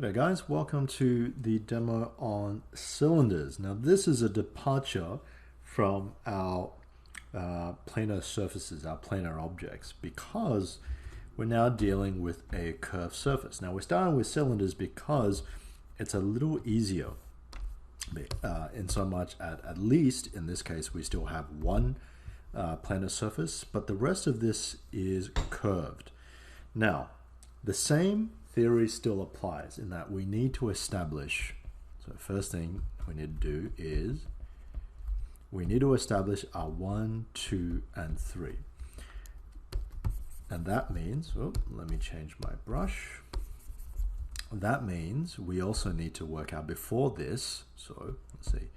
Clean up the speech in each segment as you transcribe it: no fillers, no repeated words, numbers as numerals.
G'day guys, welcome to the demo on cylinders. Now this is a departure from our planar surfaces, our planar objects, because we're now dealing with a curved surface. Now we're starting with cylinders because it's a little easier in so much at least in this case we still have one planar surface, but the rest of this is curved. Now the same theory still applies in that we need to establish, so first thing we need to do is we need to establish our 1, 2, and 3. And that means, let me change my brush. That means we also need to work out before this, so let's see,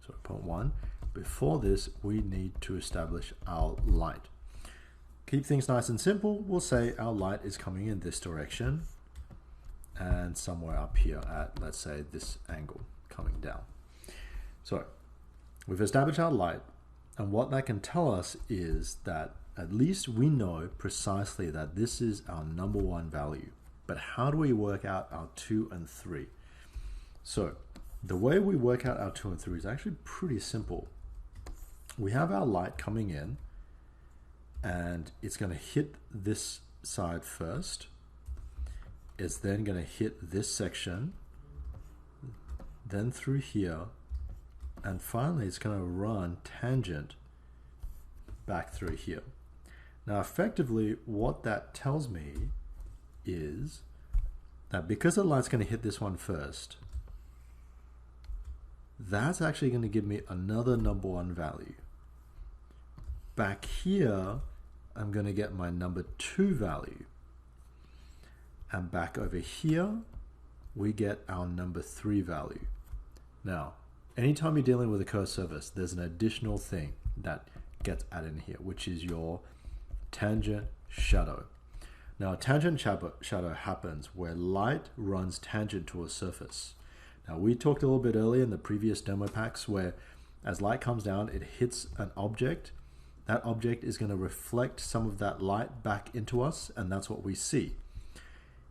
so point 1, before this we need to establish our light. Keep things nice and simple, we'll say our light is coming in this direction and somewhere up here at, let's say, this angle coming down. So we've established our light, and what that can tell us is that at least we know precisely that this is our number 1 value. But how do we work out our 2 and 3? So the way we work out our 2 and 3 is actually pretty simple. We have our light coming in, and it's going to hit this side first. It's then going to hit this section, then through here, and finally it's going to run tangent back through here. Now effectively what that tells me is that because the light's going to hit this one first, that's actually going to give me another number 1 value. Back here I'm going to get my number 2 value. And back over here, we get our number 3 value. Now, anytime you're dealing with a curved surface, there's an additional thing that gets added in here, which is your tangent shadow. Now, a tangent shadow happens where light runs tangent to a surface. Now, we talked a little bit earlier in the previous demo packs where as light comes down, it hits an object. That object is going to reflect some of that light back into us, and that's what we see.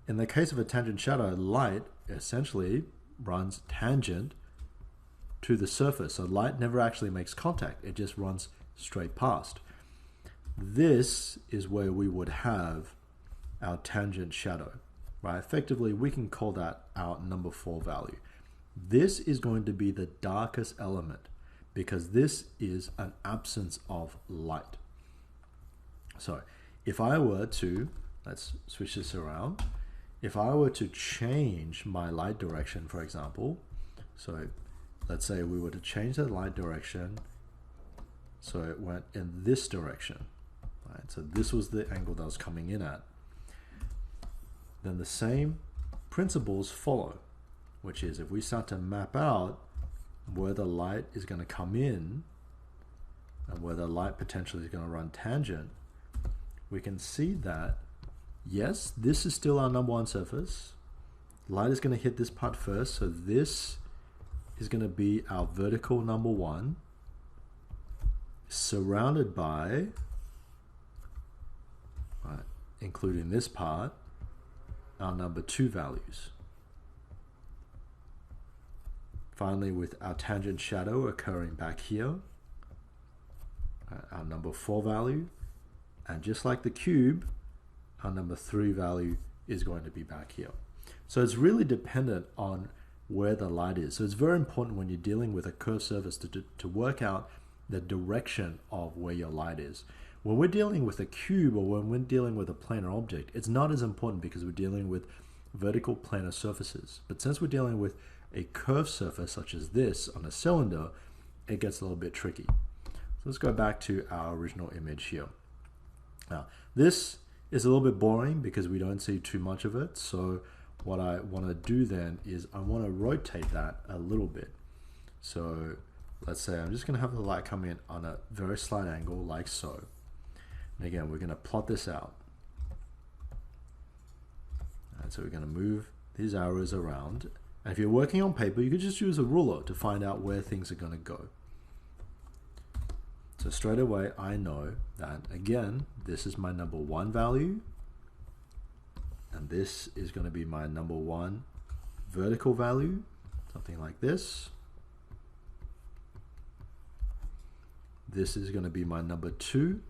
In the case of a tangent shadow, light essentially runs tangent to the surface. So light never actually makes contact. It just runs straight past. This is where we would have our tangent shadow, right? Effectively, we can call that our number 4 value. This is going to be the darkest element because this is an absence of light. So if I were to, let's switch this around. If I were to change my light direction, for example, so let's say we were to change the light direction so it went in this direction, right? So this was the angle that was coming in at. Then the same principles follow, which is if we start to map out where the light is going to come in and where the light potentially is going to run tangent, we can see that yes, this is still our number 1 surface. Light is going to hit this part first, so this is going to be our vertical number 1, surrounded by, right, including this part, our number 2 values. Finally, with our tangent shadow occurring back here, our number 4 value, and just like the cube, our number 3 value is going to be back here. So it's really dependent on where the light is. So it's very important when you're dealing with a curved surface to work out the direction of where your light is. When we're dealing with a cube or when we're dealing with a planar object, it's not as important because we're dealing with vertical planar surfaces. But since we're dealing with a curved surface such as this on a cylinder, it gets a little bit tricky. So let's go back to our original image here. Now, this is a little bit boring because we don't see too much of it. So what I want to do then is I want to rotate that a little bit. So let's say I'm just going to have the light come in on a very slight angle like so. And again, we're going to plot this out. And so we're going to move these arrows around. And if you're working on paper, you could just use a ruler to find out where things are going to go. So straight away, I know that, again, this is my number 1 value, and this is going to be my number 1 vertical value, something like this. This is going to be my number 2.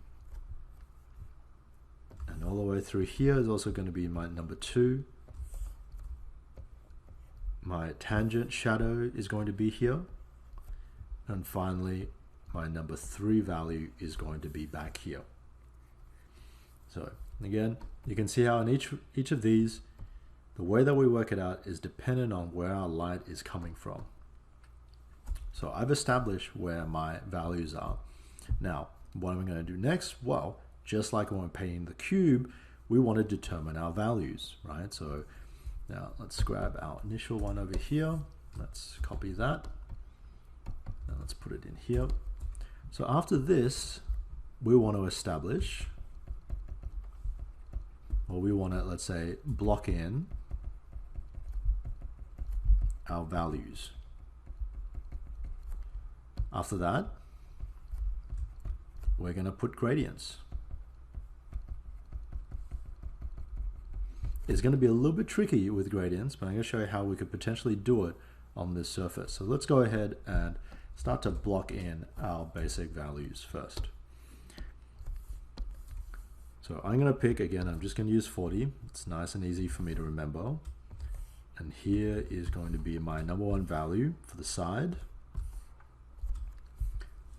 And all the way through here is also going to be my number 2. My tangent shadow is going to be here. And finally, my number 3 value is going to be back here. So again, you can see how in each of these, the way that we work it out is dependent on where our light is coming from. So I've established where my values are. Now, what am I going to do next? Well, just like when we're painting the cube, we want to determine our values, right? So now let's grab our initial one over here. Let's copy that. Now let's put it in here. So after this, we want to establish, or we want to, let's say, block in our values. After that, we're going to put gradients. It's going to be a little bit tricky with gradients, but I'm going to show you how we could potentially do it on this surface. So let's go ahead and start to block in our basic values first. So I'm going to pick, again, I'm just going to use 40. It's nice and easy for me to remember. And here is going to be my number 1 value for the side.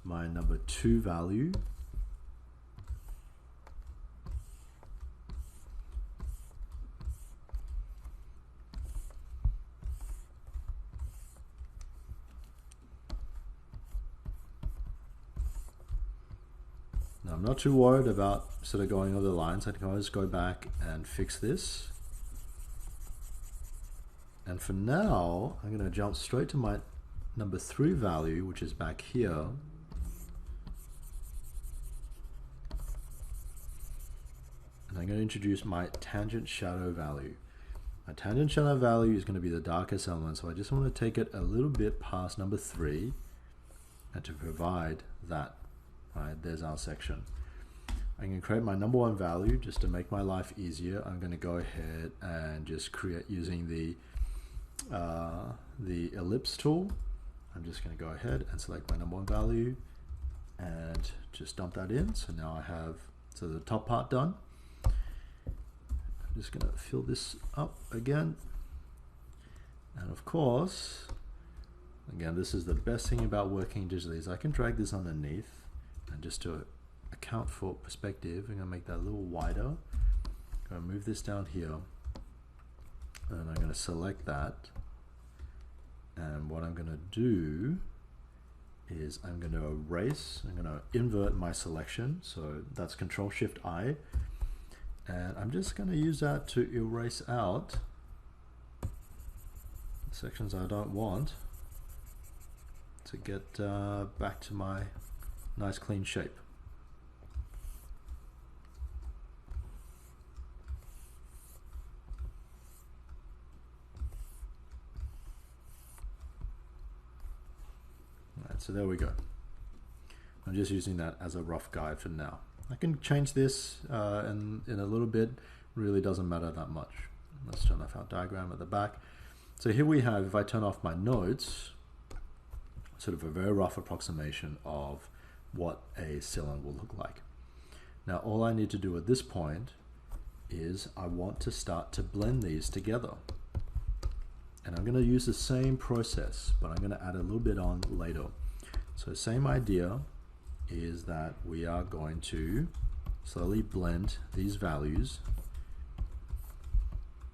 My number 2 value. Now I'm not too worried about sort of going over the lines. I can always go back and fix this. And for now, I'm going to jump straight to my number 3 value, which is back here. And I'm going to introduce my tangent shadow value. My tangent shadow value is going to be the darkest element, so I just want to take it a little bit past number 3 and to provide that. Right, there's our section. I'm going to create my number 1 value just to make my life easier. I'm going to go ahead and just create using the ellipse tool. I'm just going to go ahead and select my number 1 value and just dump that in. So now I have the top part done. I'm just going to fill this up again. And of course, again, this is the best thing about working digitally is I can drag this underneath. And just to account for perspective, I'm going to make that a little wider. I'm going to move this down here. And I'm going to select that. And what I'm going to do is I'm going to erase. I'm going to invert my selection. So that's Control-Shift-I. And I'm just going to use that to erase out sections I don't want to get back to my nice clean shape. Alright, so there we go. I'm just using that as a rough guide for now. I can change this in a little bit. Really doesn't matter that much. Let's turn off our diagram at the back. So here we have, if I turn off my nodes, sort of a very rough approximation of what a cylinder will look like. Now all I need to do at this point is I want to start to blend these together. And I'm going to use the same process, but I'm going to add a little bit on later. So same idea is that we are going to slowly blend these values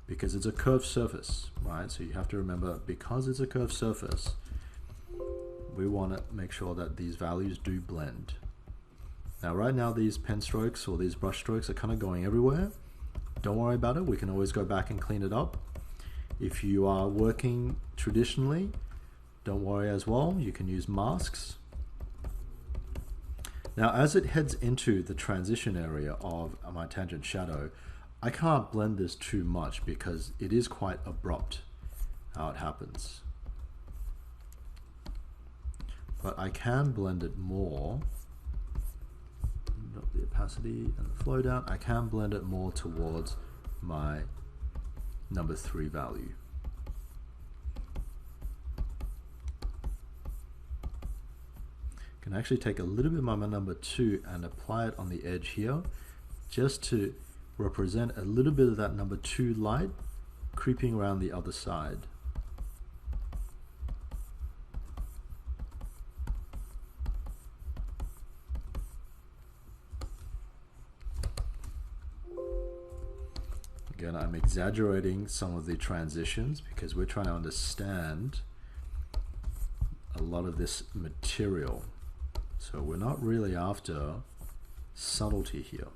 because it's a curved surface, right? So you have to remember, because it's a curved surface, we want to make sure that these values do blend. Now right now these pen strokes or these brush strokes are kind of going everywhere. Don't worry about it, we can always go back and clean it up. If you are working traditionally, don't worry as well, you can use masks. Now as it heads into the transition area of my tangent shadow, I can't blend this too much because it is quite abrupt how it happens. But I can blend it more. Drop the opacity and the flow down. I can blend it more towards my number 3 value. can actually take a little bit of my number 2 and apply it on the edge here, just to represent a little bit of that number 2 light creeping around the other side. Again, I'm exaggerating some of the transitions because we're trying to understand a lot of this material. So we're not really after subtlety here.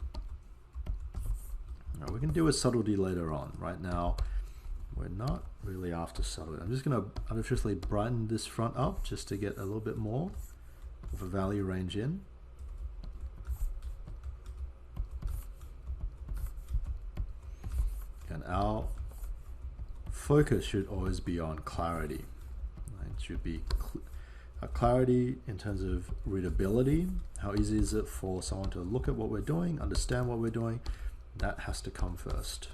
Now, we can deal with subtlety later on. Right now, we're not really after subtlety. I'm just going to artificially brighten this front up just to get a little bit more of a value range in. And our focus should always be on clarity. It should be clarity in terms of readability. How easy is it for someone to look at what we're doing, understand what we're doing? That has to come first.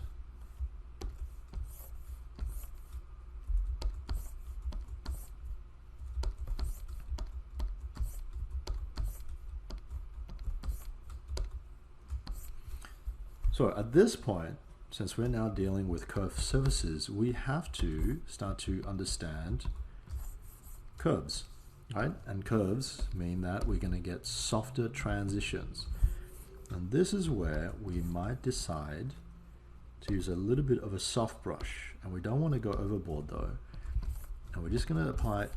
So at this point, since we're now dealing with curved surfaces, we have to start to understand curves, right? And curves mean that we're going to get softer transitions. And this is where we might decide to use a little bit of a soft brush. And we don't want to go overboard though. And we're just going to apply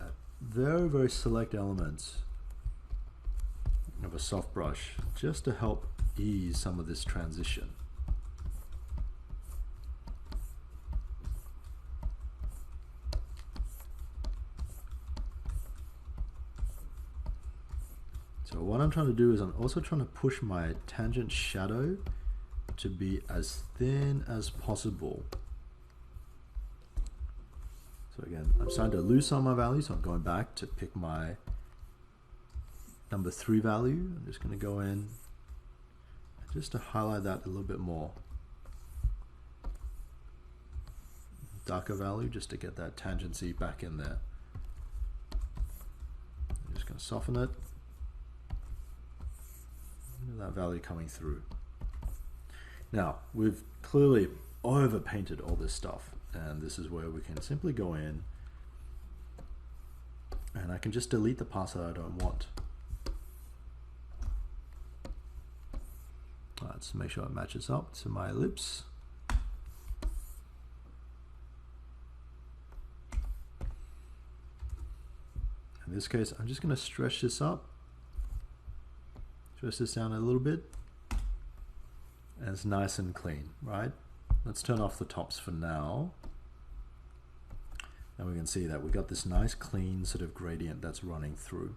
very, very select elements of a soft brush just to help ease some of this transition. So what I'm trying to do is I'm also trying to push my tangent shadow to be as thin as possible. So again, I'm starting to lose some of my value, so I'm going back to pick my number 3 value. I'm just going to go in just to highlight that a little bit more. Darker value just to get that tangency back in there. I'm just going to soften it. That value coming through. Now, we've clearly over-painted all this stuff, and this is where we can simply go in and I can just delete the parts that I don't want. Alright, so make sure it matches up to my ellipse. In this case, I'm just going to stretch this up. Stretch this down a little bit, and it's nice and clean, right? Let's turn off the tops for now. And we can see that we got this nice clean sort of gradient that's running through.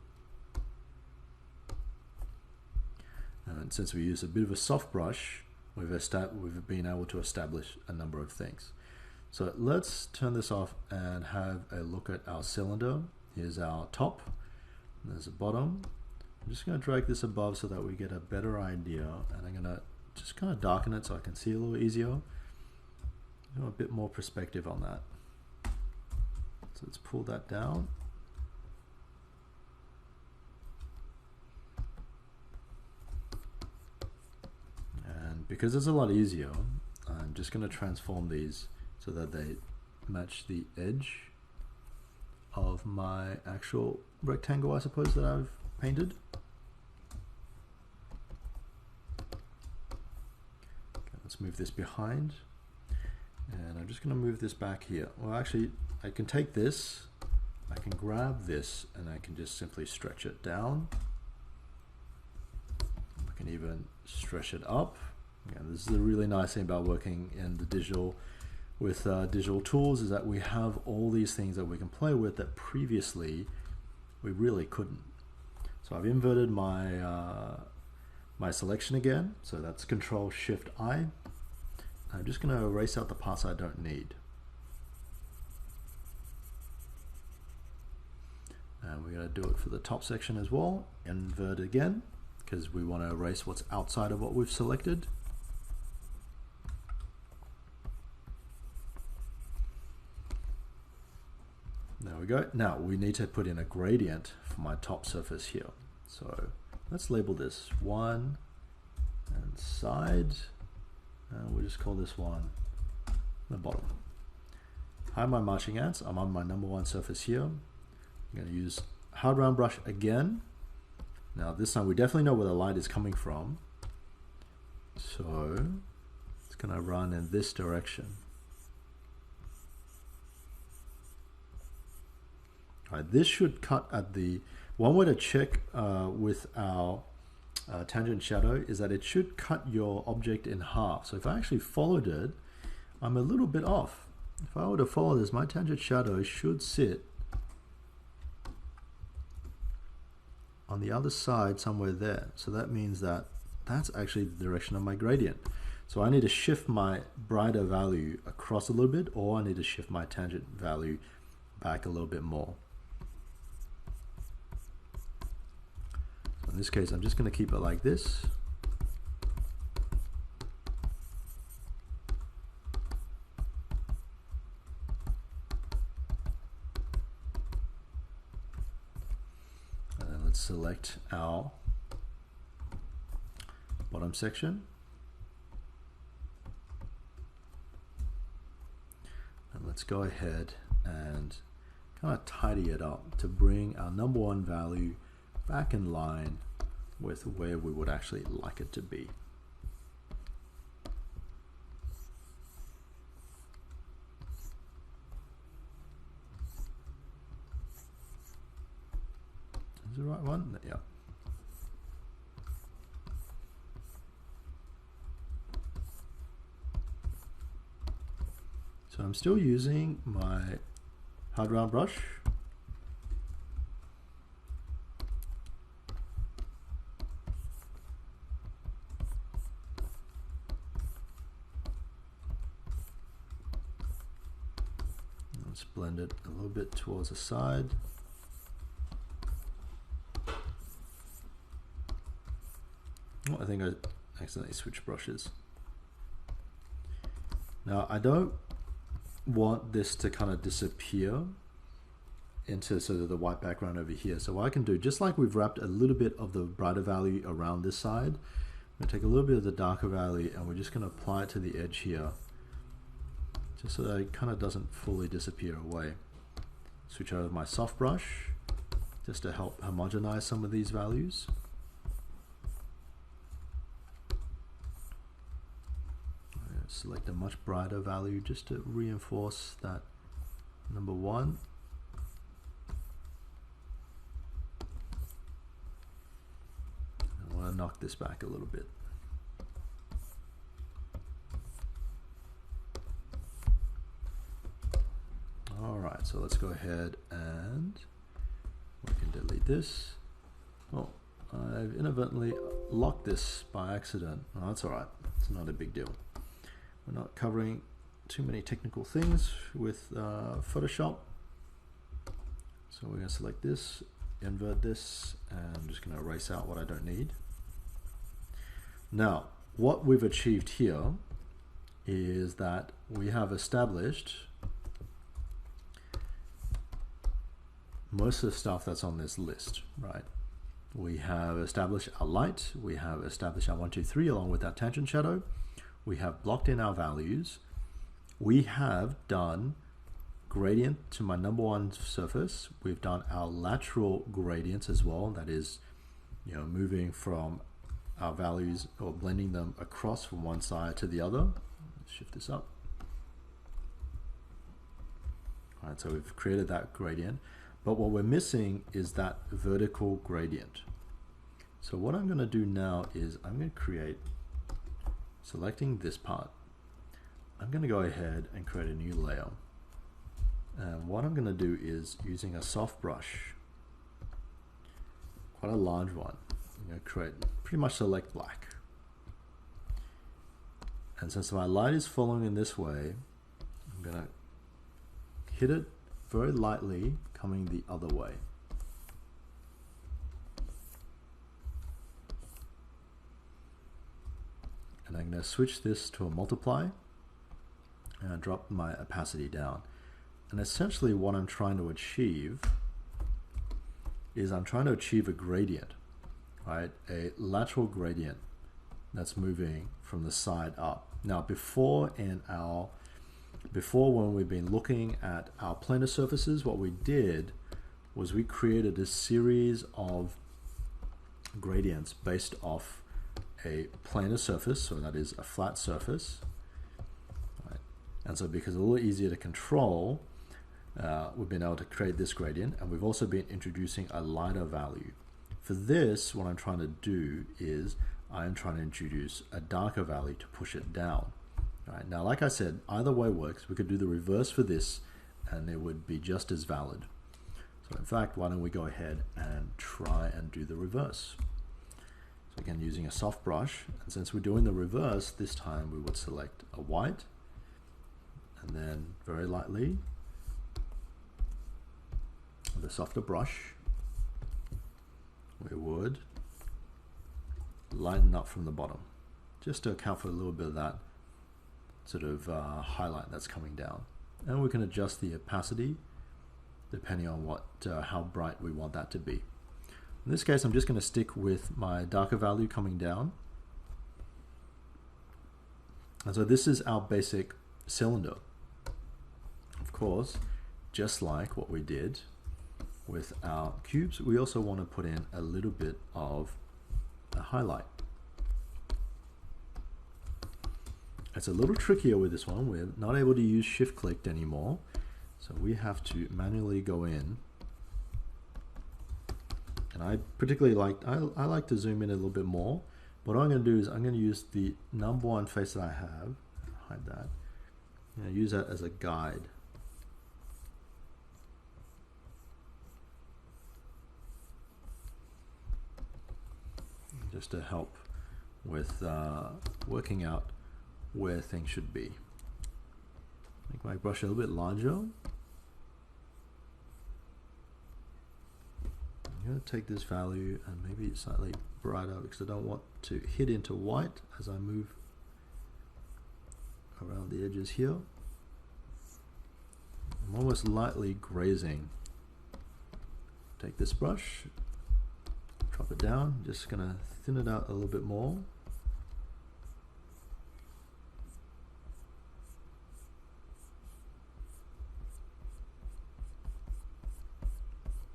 And since we use a bit of a soft brush, we've been able to establish a number of things. So let's turn this off and have a look at our cylinder. Here's our top, there's a bottom. I'm just going to drag this above so that we get a better idea, and I'm going to just kind of darken it so I can see a little easier. A bit more perspective on that. So let's pull that down. And because it's a lot easier, I'm just going to transform these so that they match the edge of my actual rectangle, I suppose, that I've painted. Okay, let's move this behind, and I'm just going to move this back here. Well, actually, I can take this, I can grab this, and I can just simply stretch it down. I can even stretch it up. Again, this is the really nice thing about working in the digital with digital tools, is that we have all these things that we can play with that previously we really couldn't. So I've inverted my my selection again, so that's Control-Shift-I. I'm just going to erase out the parts I don't need. And we're going to do it for the top section as well. Invert again, because we want to erase what's outside of what we've selected. There we go. Now we need to put in a gradient for my top surface here. So let's label this 1 and side, and we'll just call this one the bottom. Hi, my marching ants. I'm on my number 1 surface here. I'm going to use hard round brush again. Now this time we definitely know where the light is coming from, so it's going to run in this direction. Alright, this should cut at the, one way to check with our tangent shadow is that it should cut your object in half. So if I actually followed it, I'm a little bit off. If I were to follow this, my tangent shadow should sit on the other side somewhere there. So that means that that's actually the direction of my gradient. So I need to shift my brighter value across a little bit, or I need to shift my tangent value back a little bit more. In this case, I'm just going to keep it like this. And then let's select our bottom section. And let's go ahead and kind of tidy it up to bring our number 1 value back in line with where we would actually like it to be. Is it the right one? Yeah. So I'm still using my hard round brush. Let's blend it a little bit towards the side. Oh, I think I accidentally switched brushes. Now I don't want this to kind of disappear into sort of the white background over here. So what I can do, just like we've wrapped a little bit of the brighter value around this side, I'm going to take a little bit of the darker value and we're just going to apply it to the edge here, just so that it kind of doesn't fully disappear away. Switch over my soft brush just to help homogenize some of these values. Select a much brighter value just to reinforce that number 1. I want to knock this back a little bit. Alright, so let's go ahead and we can delete this. Oh, I've inadvertently locked this by accident. Oh, that's alright, it's not a big deal. We're not covering too many technical things with Photoshop. So we're going to select this, invert this, and I'm just going to erase out what I don't need. Now, what we've achieved here is that we have established most of the stuff that's on this list, right? We have established our light, we have established our 1, 2, 3 along with our tangent shadow, we have blocked in our values, we have done gradient to my number 1 surface, we've done our lateral gradients as well, that is, you know, moving from our values or blending them across from one side to the other. Let's shift this up. All right, so we've created that gradient. But what we're missing is that vertical gradient. So what I'm going to do now is I'm going to create, selecting this part, I'm going to go ahead and create a new layer. And what I'm going to do is, using a soft brush, quite a large one, I'm going to create, pretty much select black. And since my light is following in this way, I'm going to hit it very lightly, coming the other way. And I'm going to switch this to a multiply and drop my opacity down. And essentially what I'm trying to achieve is I'm trying to achieve a gradient. right? A lateral gradient that's moving from the side up. Now before when we've been looking at our planar surfaces, what we did was we created a series of gradients based off a planar surface, so that is a flat surface. Right? And so because it's a little easier to control, we've been able to create this gradient, and we've also been introducing a lighter value. For this, what I'm trying to do is I'm trying to introduce a darker value to push it down. All right, now, like I said, either way works. We could do the reverse for this, and it would be just as valid. So in fact, why don't we go ahead and try and do the reverse. So again, using a soft brush, and since we're doing the reverse, this time we would select a white, and then very lightly, with a softer brush, we would lighten up from the bottom, just to account for a little bit of that sort of highlight that's coming down. And we can adjust the opacity depending on what how bright we want that to be. In this case, I'm just going to stick with my darker value coming down. And so this is our basic cylinder. Of course, just like what we did with our cubes, we also want to put in a little bit of a highlight. It's a little trickier with this one. We're not able to use shift clicked anymore, so we have to manually go in. And I particularly I like to zoom in a little bit more. But what I'm going to do is I'm going to use the number one face that I have, hide that, and use that as a guide. Just to help with working out where things should be. Make my brush a little bit larger. I'm going to take this value and maybe slightly brighter because I don't want to hit into white as I move around the edges here. I'm almost lightly grazing. Take this brush, drop it down, just going to thin it out a little bit more.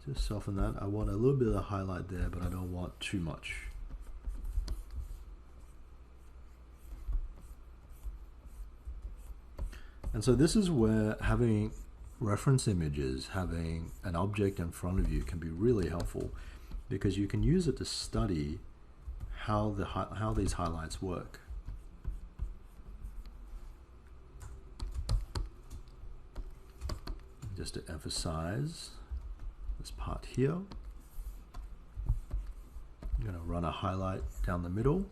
Just soften that. I want a little bit of highlight there, but I don't want too much. And so this is where having reference images, having an object in front of you can be really helpful, because you can use it to study how these highlights work. Just to emphasize this part here, I'm going to run a highlight down the middle.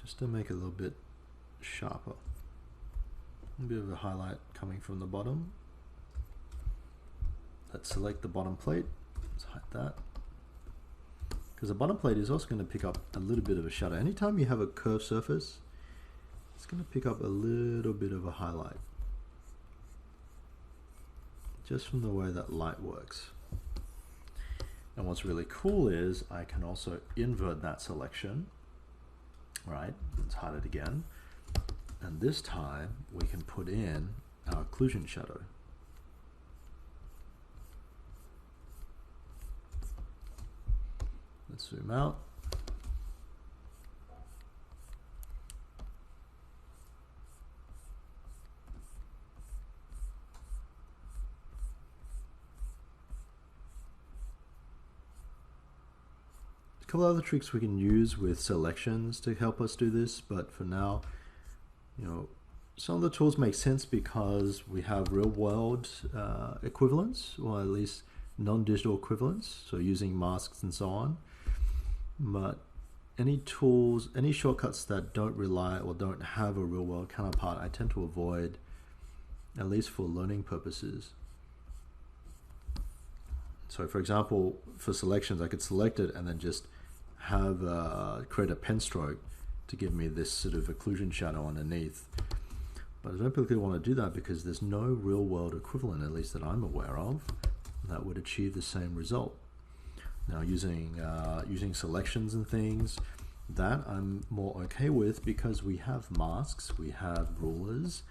Just to make it a little bit sharper. A bit of a highlight coming from the bottom. Let's select the bottom plate. Let's hide that. Because the bottom plate is also going to pick up a little bit of a shadow. Anytime you have a curved surface, it's going to pick up a little bit of a highlight. Just from the way that light works. And what's really cool is I can also invert that selection. Right, let's hide it again. And this time we can put in our occlusion shadow. Let's zoom out. A couple other tricks we can use with selections to help us do this, but for now, some of the tools make sense because we have real-world equivalents, or at least non-digital equivalents, so using masks and so on. But any tools, any shortcuts that don't rely or don't have a real-world counterpart, I tend to avoid, at least for learning purposes. So for example, for selections, I could select it and then just have create a pen stroke to give me this sort of occlusion shadow underneath. But I don't particularly want to do that because there's no real world equivalent, at least that I'm aware of, that would achieve the same result. Now using selections and things, that I'm more okay with because we have masks, we have rulers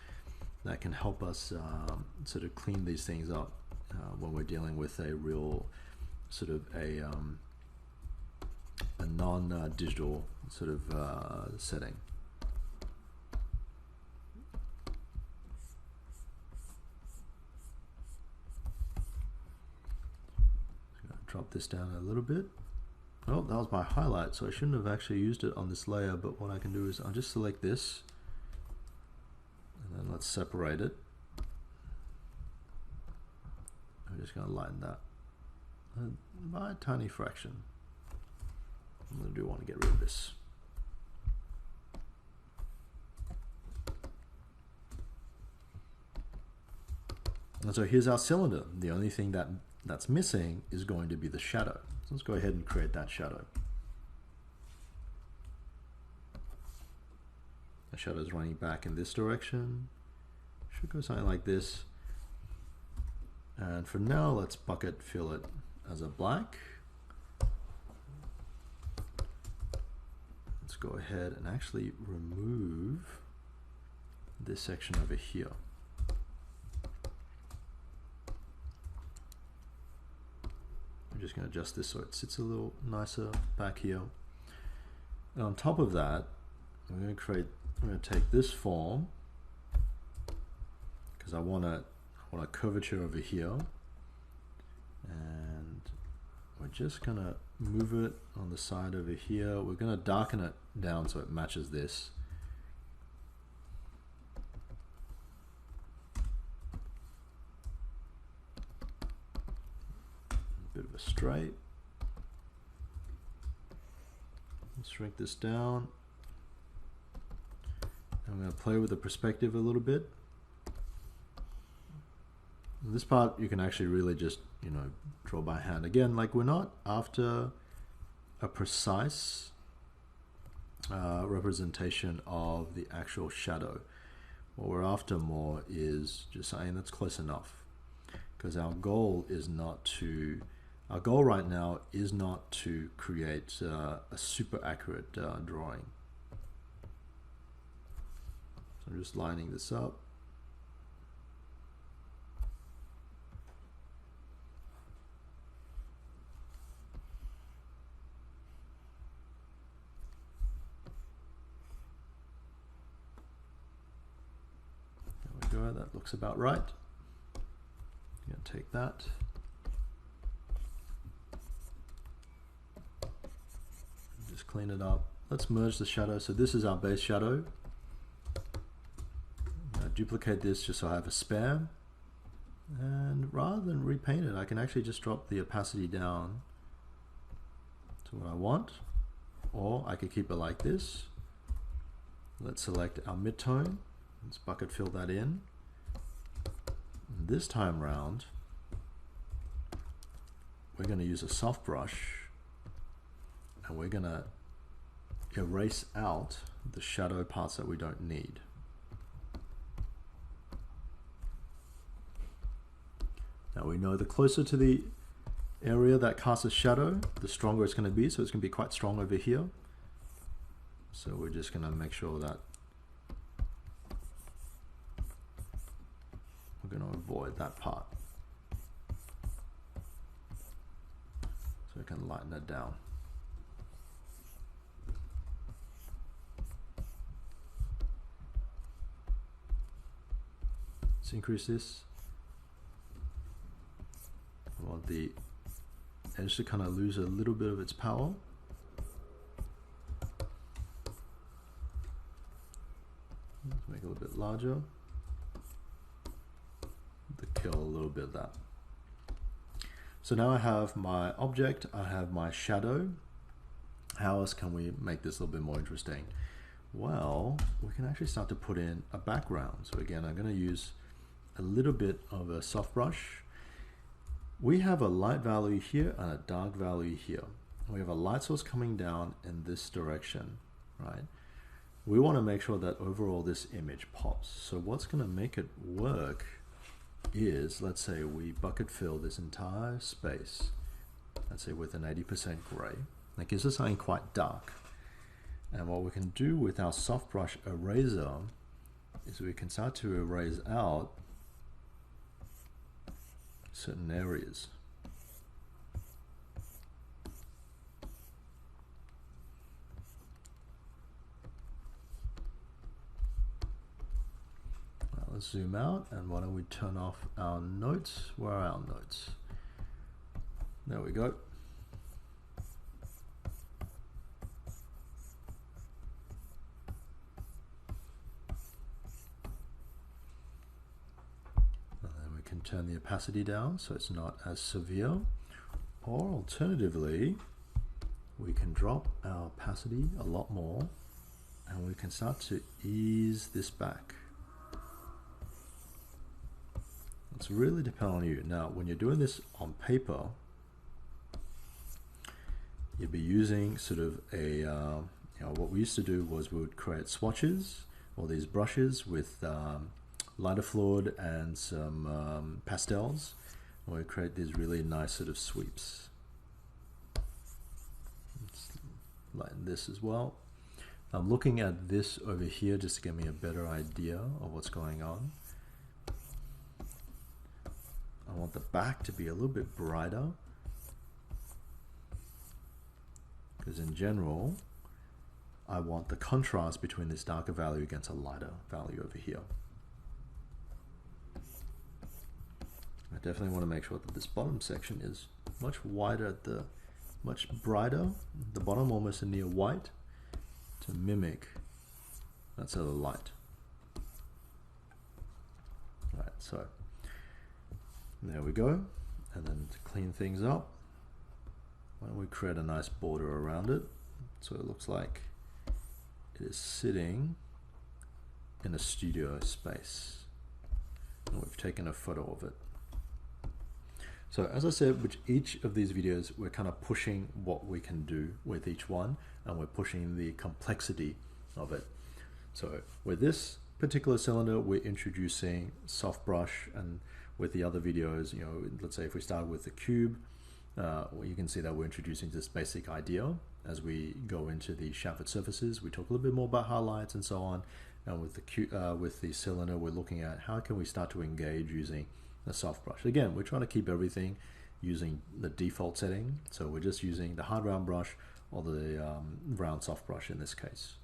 that can help us sort of clean these things up when we're dealing with a real sort of a non-digital sort of setting. Drop this down a little bit. Oh, that was my highlight, so I shouldn't have actually used it on this layer, but what I can do is I'll just select this and then let's separate it. I'm just going to lighten that by a tiny fraction. I do want to get rid of this. And so here's our cylinder. The only thing that's missing is going to be the shadow. So let's go ahead and create that shadow. The shadow is running back in this direction. Should go something like this. And for now, let's bucket fill it as a black. Let's go ahead and actually remove this section over here. I'm just going to adjust this so it sits a little nicer back here. And on top of that, I'm going to take this form because I want a curvature over here, and we're just going to move it on the side over here. We're going to darken it down so it matches this. Bit of a straight. Let's shrink this down. I'm going to play with the perspective a little bit. In this part you can actually really just, draw by hand. Again, like we're not after a precise representation of the actual shadow. What we're after more is just saying that's close enough, because our goal right now is not to create a super accurate drawing. So I'm just lining this up. There we go, that looks about right. I'm going to take that. Just clean it up. Let's merge the shadow. So this is our base shadow. Duplicate this just so I have a spare. And rather than repaint it, I can actually just drop the opacity down to what I want. Or I could keep it like this. Let's select our midtone. Let's bucket fill that in. And this time round, we're going to use a soft brush. And we're going to erase out the shadow parts that we don't need. Now we know the closer to the area that casts a shadow, the stronger it's going to be. So it's going to be quite strong over here. So we're just going to make sure that we're going to avoid that part. So we can lighten that down. Let's increase this. I want the edge to kind of lose a little bit of its power. Let's make it a little bit larger. To kill a little bit of that. So now I have my object, I have my shadow. How else can we make this a little bit more interesting? Well, we can actually start to put in a background. So again, I'm going to use a little bit of a soft brush. We have a light value here and a dark value here. We have a light source coming down in this direction, right? we want to make sure that overall this image pops. So what's going to make it work is, let's say we bucket fill this entire space, let's say with an 80% gray. That gives us something quite dark. And what we can do with our soft brush eraser is we can start to erase out certain areas. Let's zoom out, and why don't we turn off our notes? Where are our notes? There we go. And then we can turn the opacity down so it's not as severe. Or alternatively, we can drop our opacity a lot more, and we can start to ease this back. It's really depend on you. Now, when you're doing this on paper, you'd be using sort of a, what we used to do was we would create swatches, or these brushes with lighter fluid and some pastels, and we create these really nice sort of sweeps. Let's lighten this as well. I'm looking at this over here just to give me a better idea of what's going on. I want the back to be a little bit brighter, because in general I want the contrast between this darker value against a lighter value over here. I definitely want to make sure that this bottom section is much wider at the, much brighter, the bottom almost a near white, to mimic that sort of light. Right, so there we go. And then to clean things up, why don't we create a nice border around it so it looks like it is sitting in a studio space, and we've taken a photo of it. So as I said, with each of these videos we're kind of pushing what we can do with each one, and we're pushing the complexity of it. So with this particular cylinder we're introducing soft brush, and with the other videos, let's say if we start with the cube, you can see that we're introducing this basic idea. As we go into the chamfered surfaces, we talk a little bit more about highlights and so on. And with the cylinder, we're looking at how can we start to engage using the soft brush. Again, we're trying to keep everything using the default setting, so we're just using the hard round brush or the round soft brush in this case.